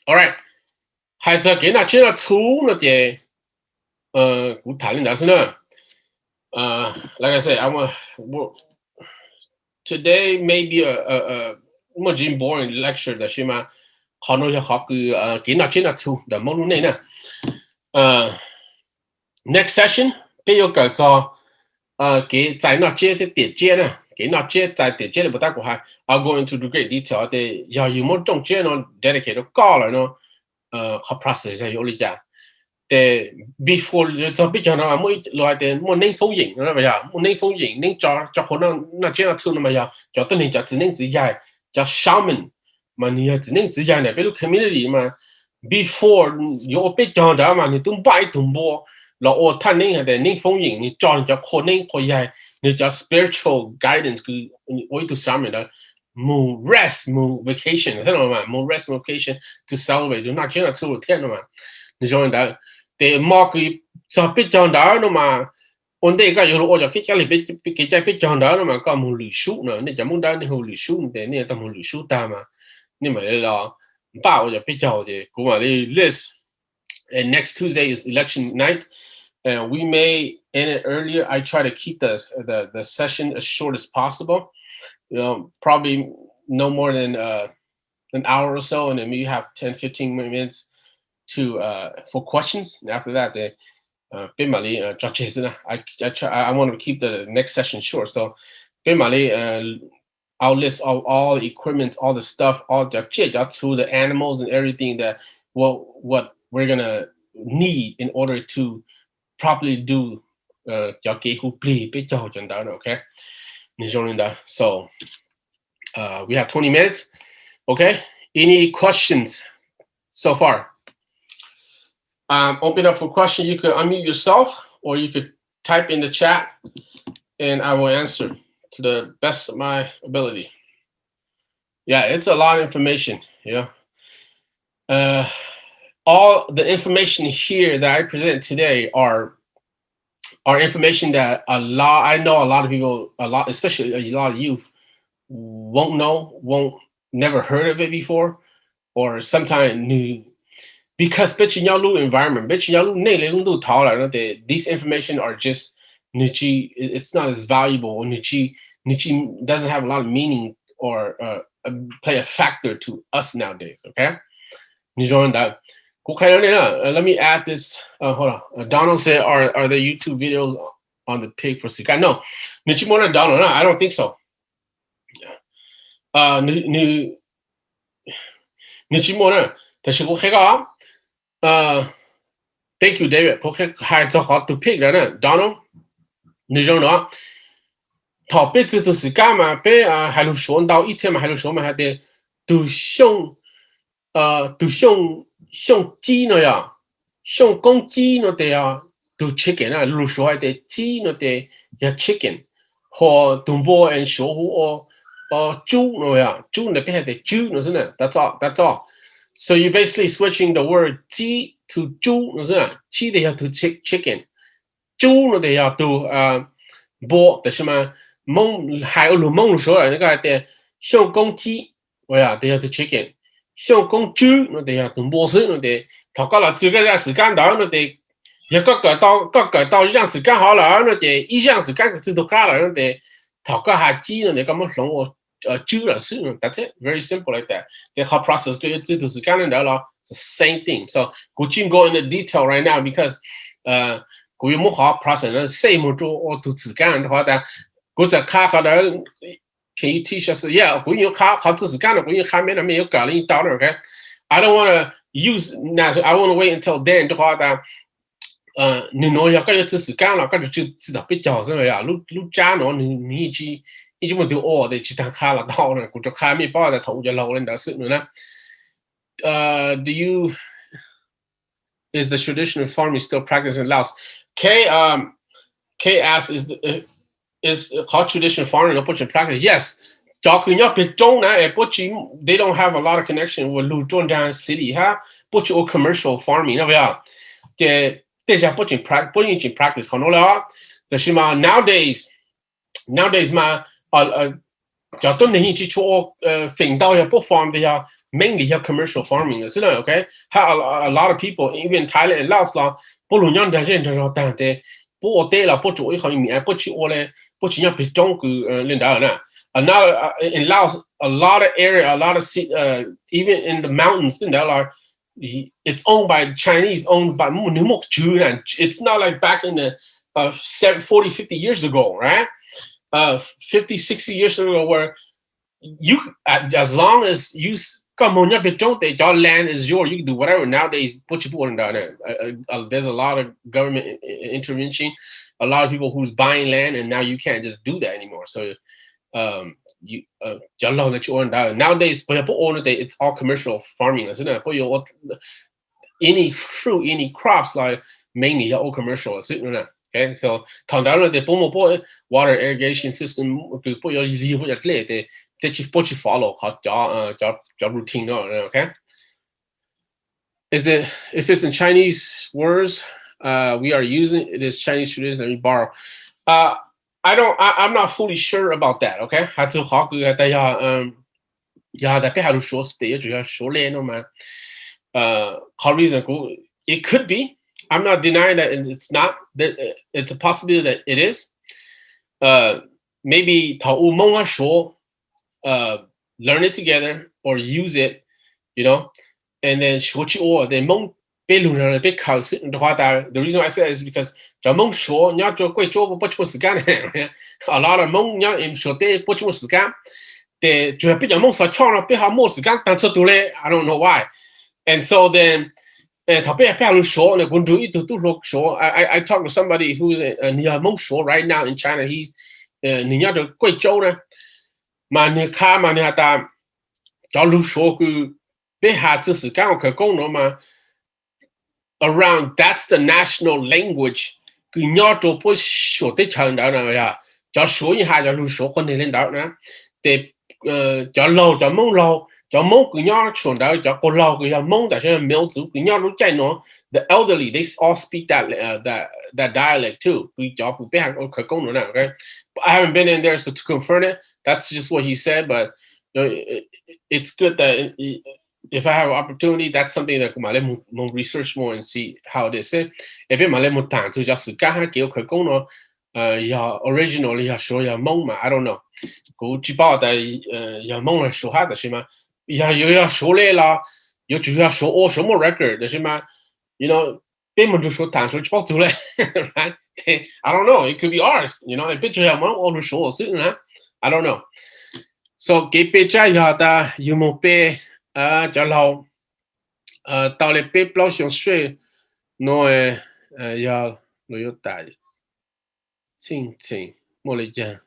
All right，还是给那接了出了的，古谈的是呢，like I said, today may be a much boring lecture 的是吗？可能要学个给那接了出的目录内呢，next session 必要改造，给在那接的点接呢，给那接在点接的不大过还，I'll go into the great detail 的，要有么中间呢 dedicate 高了呢，和 process 就有理解。แต่ before จะพิจารณาไม่ลอยแต่มันนิ่งฟงหญิงนะไม่ใช่มันนิ่งฟงหญิงนิ่งจะคนนั้นน่าจะทุนนะไม่ใช่จะตัวนี้จะ只能自己จะ shaman มันนี่只能自己เนี่ยเป็นลูก community มา before 有พิจารณามานี่ตุ้มไปตุ้มบัวเราโอ้ท่านนี่แต่นิ่งฟงหญิงนี่จอนจะคนนิ่งคนใหญ่นี่จะ spiritual guidance คือโอ้ยตัว shaman นะมู rest มู vacation ใช่ไหมมามู rest มู vacation to celebrate 就น่าจะทุนเที่ยงนะมา你说的。แต่มอกจะพิจารณาเนาะมาคนเด็กก็อยู่รู้ว่าคิดจะเลยไปจะพิจารณาเนาะมาก็มูลิชูเนาะนี่จะมุ่งได้นี่หูลิชูแต่นี่ต้องมูลิชูตามมานี่หมายถึงเราป้าว่าจะพิจารณากูมาเลย list and next Tuesday is election night and we may end it earlier I try to keep the session as short as possible probably no more than an hour or so and then maybe have 10-15 minutes to for questions. And after that, they judges. I want to keep the next session short. So I'll list all the equipment, all the stuff, all the to the animals and everything that what we're gonna need in order to properly do okay. So we have 20 minutes. Okay. Any questions so far? Open up for question. You could unmute yourself or you could type in the chat and I will answer to the best of my ability. Yeah, it's a lot of information. Yeah. All the information here that I present today are information that I know a lot of people, especially a lot of youth never heard of it before, or sometimes new. Because environment, these information are just it's not as valuable. Nichi doesn't have a lot of meaning or play a factor to us nowadays. Okay, let me add this. Hold on. Donald said, "Are there YouTube videos on the pig for cigar?" No, Nichimona Donald. No, I don't think so. Nichimona. Thank you, David. 还做好to pick 呢 ，Donald， 你种咯，头辈子都是干嘛？被还有说到以前嘛，还有说嘛，还得都像鸡呢呀，像公鸡呢的呀，都 chicken 啊，路说还得鸡呢的呀 chicken， 和东坡人说猪呢呀，猪那边还得猪呢是呢 ，that's all。So you're basically switching the word 鸡 to 猪，是吧？鸡的要 to chicken， 猪的要 to 波的是吗？还有蒙说了那个的像公鸡，我呀的要 to chicken， 像公猪那的要 to 波是那的，头个了这个要时间到那的，一个改到一样时间好了那的，一样时间知道干了那的，头个还鸡那的咁么送我。猪了是 that's it. Very simple like that. The whole process it's the same thing. So we can go into detail right now because we more hard process same or to 自干的话的，我在看好的 can you teach us? Yeah, 我有看好自干的，我有看没有搞了一道的 okay. I don't want to use now. I want to wait until then 的话的。你侬要个要自干了，个就知道比较什么呀？路家侬你已经。你就么都哦的，其他看了到呢，我就看没报的头就老人的事呢。Is the traditional farming still practiced in Laos? K asks is how traditional farming put in practice? Yes. They don't have a lot of connection with Luzon city, huh? But you commercial farming, they put in practice. Nowadays 嘛。就都你去做，频道也不方便呀。mainly your commercial farming, isn't it? Okay, how a lot of people, even in Thailand and Laos, la, 不论样的人就说当的，不我对了，不做一行面，不去我嘞，不去样别种个领导呢。Another in Laos, a lot of area, a lot of even in the mountains, in there are it's owned by Chinese, owned by it's not like back in the 40, 50 years ago, right? 50, 60 years ago, where you, as long as you come on, your land is yours, you can do whatever. Nowadays, put your foot down there. There's a lot of government intervention, a lot of people who's buying land, and now you can't just do that anymore. So, you that you own down. Nowadays, it's all commercial farming, isn't it? Any fruit, any crops, like mainly all commercial, isn't it? Okay, so the water irrigation system, that you follow job routine, okay? Is it, if it's in Chinese words, we are using it is Chinese tradition. Let me borrow. I'm not fully sure about that. Okay, 还是好个大家呀，大家都说是得主要说来了嘛。How reason it could be. I'm not denying that it's not. That it's a possibility that it is. Maybe 头乌蒙啊说。Learn it together or use it, you know, and then switch or the Hmong big house. The reason why I say that is because the Hmong show not to quite job but was a lot of Hmong young in short day but was the gap. The bit Hmong saw China be how most gun to do it. I don't know why. And so then I talked to somebody who's near Hmong show right now in China. He's near the quite job. Mà người khác mà người ta cho lưu số cái bây giờ chỉ是讲个功能嘛 around that's the national language 佢nhau做不说的强调呢呀就说一下就lưu số con này lên đó nè để cho lâu cho mông lâu cho mông cái nhau chuẩn đó cho con lâu cái mông tại sao miêu tứ cái nhau lúc chạy nó the elderly they all speak that dialect too cái cho cái bây giờ cái功能nè okay I haven't been in there so to confirm it. That's just what he said, but it's good that if I have an opportunity, that's something that I'll research more and see how it is. If I'm to just originally Hmong I don't know. Go 知道的Hmong 来说下的是吗？要说来了，有主要说什么 record 的是吗？ You know， 别们就说谈说知道出来 ，right？ I don't know. It could be ours. You know, if it's all the show, I don't know. So, cái bây giờ ta yêu một bé cho lâu tao lại bé bao nhiêu岁nó要nó要大亲亲莫来讲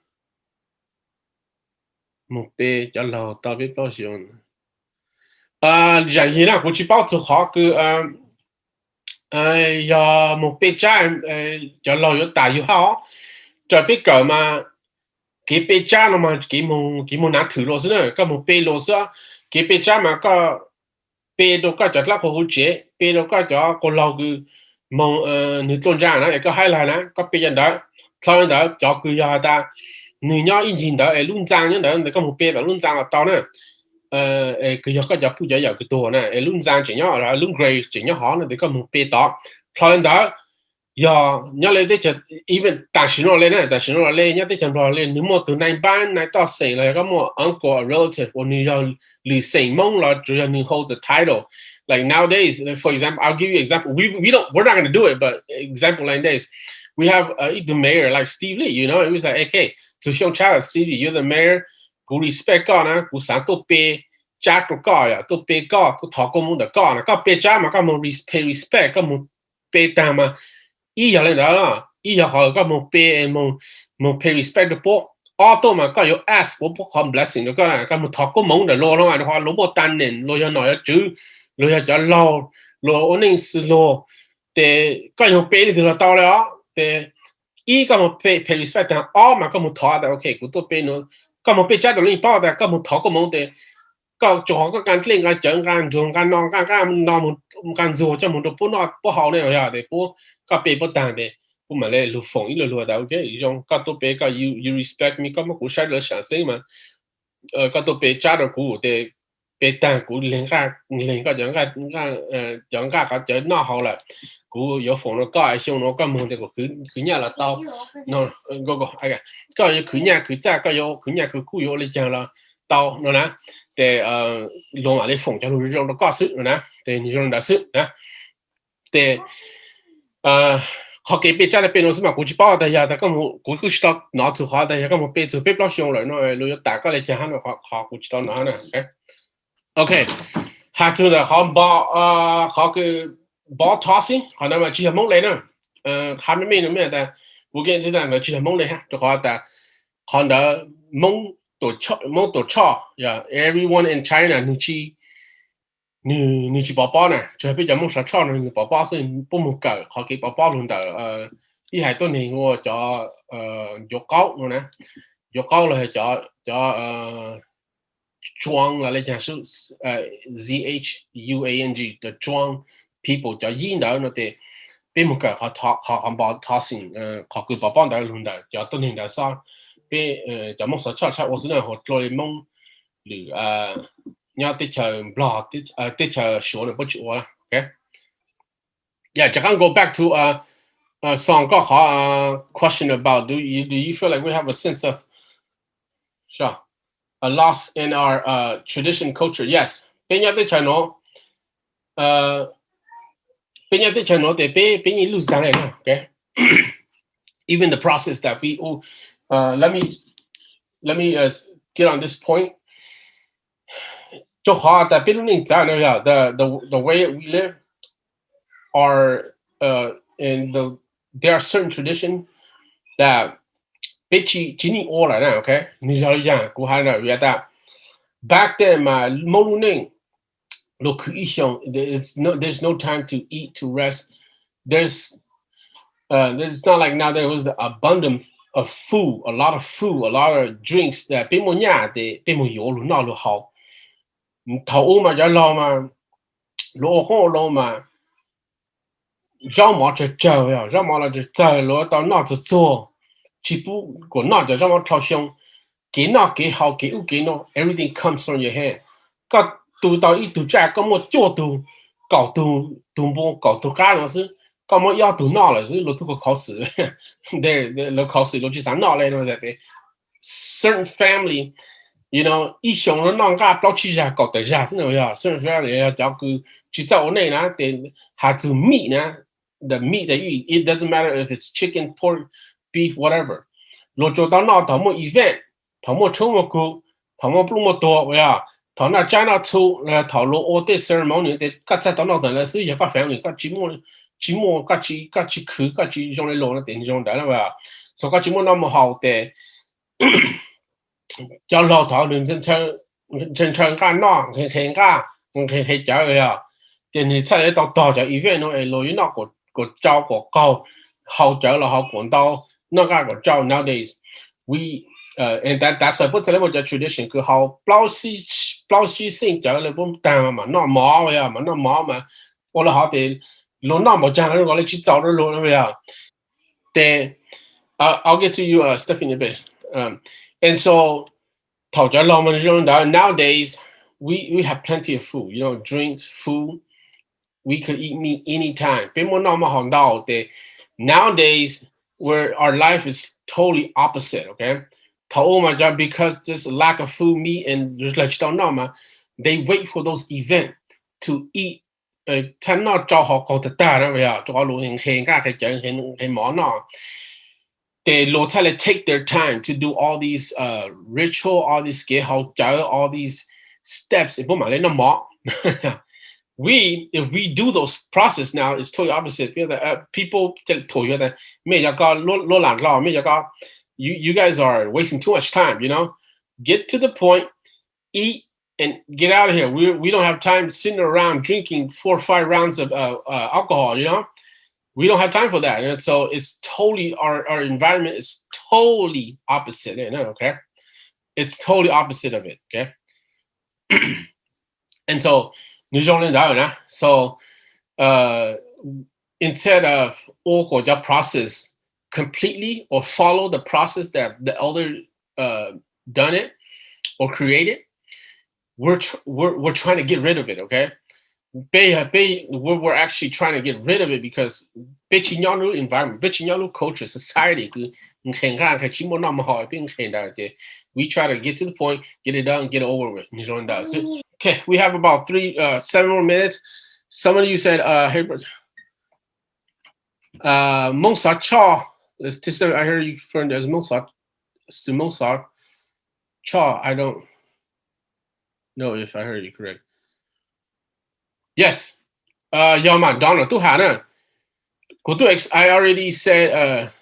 một bé cho lâu tao bé bao nhiêu dạng gì nào cũng chỉ bảo cho họ cứ giờ một bé trai cho lâu yêu đại yêu họ cho bé cỡ mà cái bé trai nó mà cái mong nát thử rồi nữa cái một bé rồi sao cái bé trai mà có bé đâu có cho là có hỗ trợ bé đâu có cho có lâu cứ mong nữ tôn giả nó có hay là nó có bé đó sau đó cho cứ giờ ta nữ nhỏ in hình đó luôn trang như đó có một bé đó luôn trang là tao nữa cứ giờ có giờ phụ giờ cái đồ này luôn trang chỉ nhỏ là luôn gray chỉ nhỏ họ nó có một bé đó sau đó giờ nhớ lại đấy chứ even đại sinh nó lên này đại sinh nó lên nhớ đấy chẳng rồi lên nếu mà từ này ban này到谁了có một uncle relative or你要你谁梦了只要你 hold the title like nowadays for example I'll give you an example we're not going to do it but example like this we have the mayor like Steve Lee you know it was like okay to show child Stevie you're the mayorกู respect ก่อนนะกูสั่งตัวเปจ้าตัวก่อนตัวเปก่อนกูถอกูมึงเด็กก่อนนะก็เปจ้ามาก็มึง respect ก็มึงเปตามมาอีอย่างนั้นล่ะอีอย่างเขาก็มึงเปมึง pay respect ตัวauto มาก็有 ask 我不 come blessing ก็นะก็มึงถอกูมึงเด็กรอแล้วไงว่ารู้บ่ตันเนี่ยรอยังหน่อยจื้อรอยังจะรออันนี้是รอแต่ก็有 pay ที่เราต่อแล้วแต่อีก็มึง pay respect แต่มาก็มึงถอแต่โอเคกูตัว pay เนาะก็มึง pay จ้าตัวนี้ป้อแต่ก็มึงถอกูมึงแต่ก็做好个干练干整干做干弄干弄们干做这么多不好呢呀的不个别不当的不嘛嘞路风一路的 OK 一种个都别个 you respect me 个么古晒了想谁嘛个都别加的古的别单古另个讲个个就拿好了，古有放了个上了个门的个去年了到，喏个哎呀，个有去年去在个有去年去古有嚟讲了到喏呢，的罗马的放就路上的告诉喏呢，的你上的是啊，的好给别家的别弄什么，估计包的呀，他根本估计到拿走好的呀，根本别走别不了上了，那如果大家来讲的话，好估计到哪呢？哎。OK，下周呢，好好个tossing，好那么接下梦来呢，还没的，我跟这个接下梦来哈，就好的，好的梦多吵呀，everyone in China 你去宝宝呢，就比较梦说吵呢，你宝宝是不梦搞，好给宝宝弄的，一海多年我叫药膏我呢，药膏了叫庄了来讲是ZHUANG 的庄 people 叫引导那的，别么个好把他行好给宝宝的弄的，叫多年的啥，别叫梦说吵我是那好做的梦里要得条 blah 得条说的不久了，OK。Yeah, just go back to song got question about do you feel like we have a sense of sure a loss in our tradition culture? Yes. Penya de chano penya de chano de pe lose down okay. Even the process that we let me get on this point. The way we live are in there are certain tradition that bitchy Jini all right now, okay? Nigeria kuhana yada. Back then my morning look there's no time to eat to rest. There's not like now there was the abundance of food, a lot of food, a lot of drinks that people de people yolu na lo how. Tao ma ya lo ma lo ho lo ma 让毛就走呀，让毛了就走了，到那就做，只不过那就让毛朝向，给那给好给有给那，everything comes from your hand。个读到一读在，咁么角度搞读干了是，咁么要读那了是落读个考试，对，落考试落去上那来了对。Certain family。You know，一想了那个不去下搞得下是那样，certain family 要照顾去找那呢，得还做 meat 呢。The meat that you eat, it doesn't matter if it's chicken, pork, beef, whatever. 落做到那头么 event，头么抽么股，头么不么多，喂呀，头那加那抽，头落 all this ceremony，的，各在到那等来是一个 family，各寂寞，各用来落那点用的了喂呀，所以各寂寞那么好的，叫老头认真干那，很干，很教喂呀，电你出来到就 event 咯，落于那個招個高好走了好管到那個招 nowadays we and that's a 不知道我叫 tradition 佢好包西性走了不單嘛那毛呀嘛那毛嘛我了好的攞那麼講我哋去找咗攞了呀 then I'll get to you Stephanie a bit and so 頭咗落我哋nowadays we have plenty of food you know drinks food we could eat meat anytime. Nowadays, where our life is totally opposite, okay? Because there's a lack of food, meat, and just like you don't know, they wait for those events to eat. They take their time to do all these ritual, all these all these steps. If we do those process now, it's totally opposite. People tell you that you guys are wasting too much time. You know, get to the point, eat, and get out of here. We don't have time sitting around drinking 4 or 5 rounds of alcohol. You know, we don't have time for that. And so it's totally our environment is totally opposite. Okay, it's totally opposite of it. Okay, and so. So instead of all process completely or follow the process that the elder done it or created, we're trying to get rid of it, okay? We're actually trying to get rid of it because environment, culture, society, we try to get to the point, get it done, get it over with. Okay, we have about 7 more minutes. Some of you said, hey, Mozart Cha. I heard you from there's Mozart. Mozart Cha. I don't know if I heard you correct. Yes. Yama Donna to Hana. I already said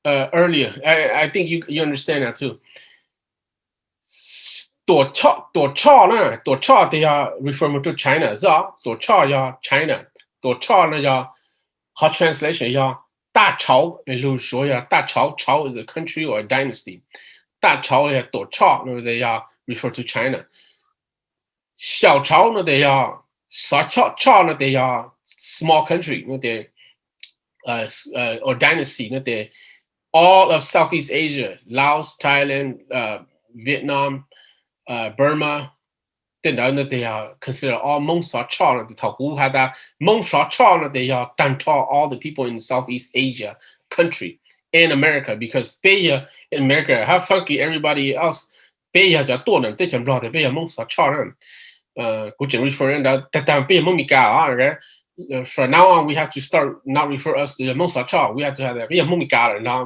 earlier. I think you understand that too. 躲cha呢？躲cha they are referring to China 是吧？躲cha 呀 China， 躲cha 呢叫 hot translation 叫大朝，也就是说呀，大朝 is a country or a dynasty， 大朝呀躲cha 那they are refer to China， 小朝呢they are 小cha 呢they are small country 那they or dynasty 那they all of Southeast Asia, Laos, Thailand, Vietnam, Burma, then they are considered all Hmong Cha. The Taku had that Hmong Cha. They are all the people in Southeast Asia country and America because they in America how funky everybody else. They are the they can blow the Hmong Cha. Which referring that be Mumika. From now on, we have to start not refer us to the Hmong Cha. We have to have that Mumika now.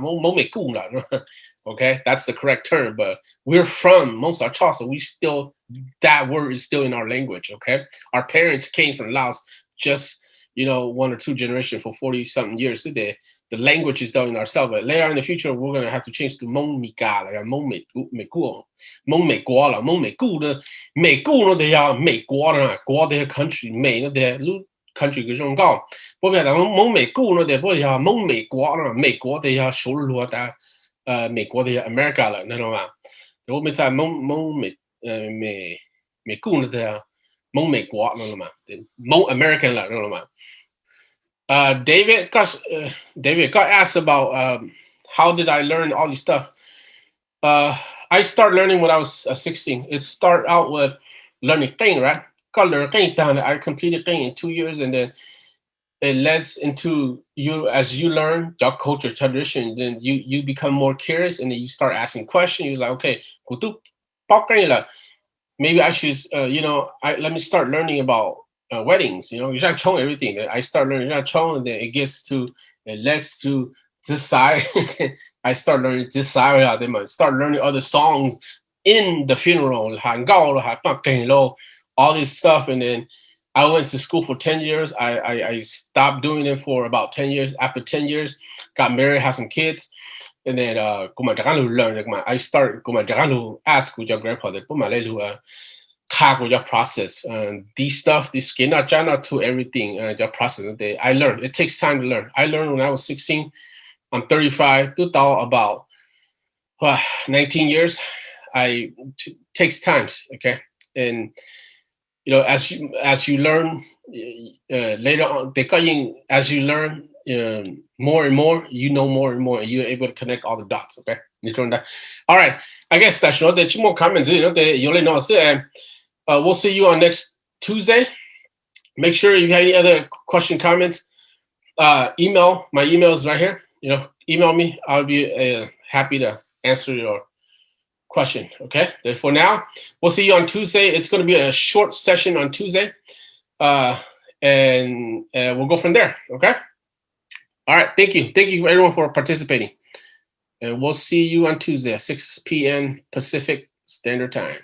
Okay, that's the correct term, but we're from Hmong Cha, so we still that word is still in our language. Okay, our parents came from Laos just 1 or 2 generations for 40 something years. So the language is still in ourselves. But later in the future, we're gonna have to change to Hmong Mika, like Hmong Mekuo, Hmong Mekuo, Hmong Meku. The Meku they are Mekuo, Guo their country, May their country 嗰種講，不過但係蒙美國呢，不過係蒙美國啦，美國的要收入的，美國的 America 了，你知道嗎？我們在蒙美國呢的蒙美國，知道嗎？蒙 American 了，知道嗎？David got asked about how did I learn all this stuff. I started learning when I was 16. It started out with learning thing, right? I completed thing in 2 years, and then it leads into you as you learn your culture tradition. Then you become more curious, and then you start asking questions. You're like, okay, maybe I should, let me start learning about weddings. Everything. I start learning, and then it leads to decide. I start learning desire. They start learning other songs in the funeral. All this stuff, and then I went to school for 10 years. I stopped doing it for about 10 years. After 10 years, got married, had some kids, and then I started ask with your grandfather, with your process. These stuff, this skin to everything, your process. I learned. It takes time to learn. I learned when I was 16. I'm 35. About 19 years. Takes time, okay, and as you learn later on, as you learn more and more, more and more, and you're able to connect all the dots. Okay, all right. I guess that's that. More comments. We'll see you on next Tuesday. Make sure if you have any other question, comments, email. My email is right here. Email me. I'll be happy to answer your question. Okay, for now, we'll see you on Tuesday. It's going to be a short session on Tuesday, and we'll go from there. Okay, all right. Thank you everyone for participating, and we'll see you on Tuesday at 6 p.m. Pacific Standard Time.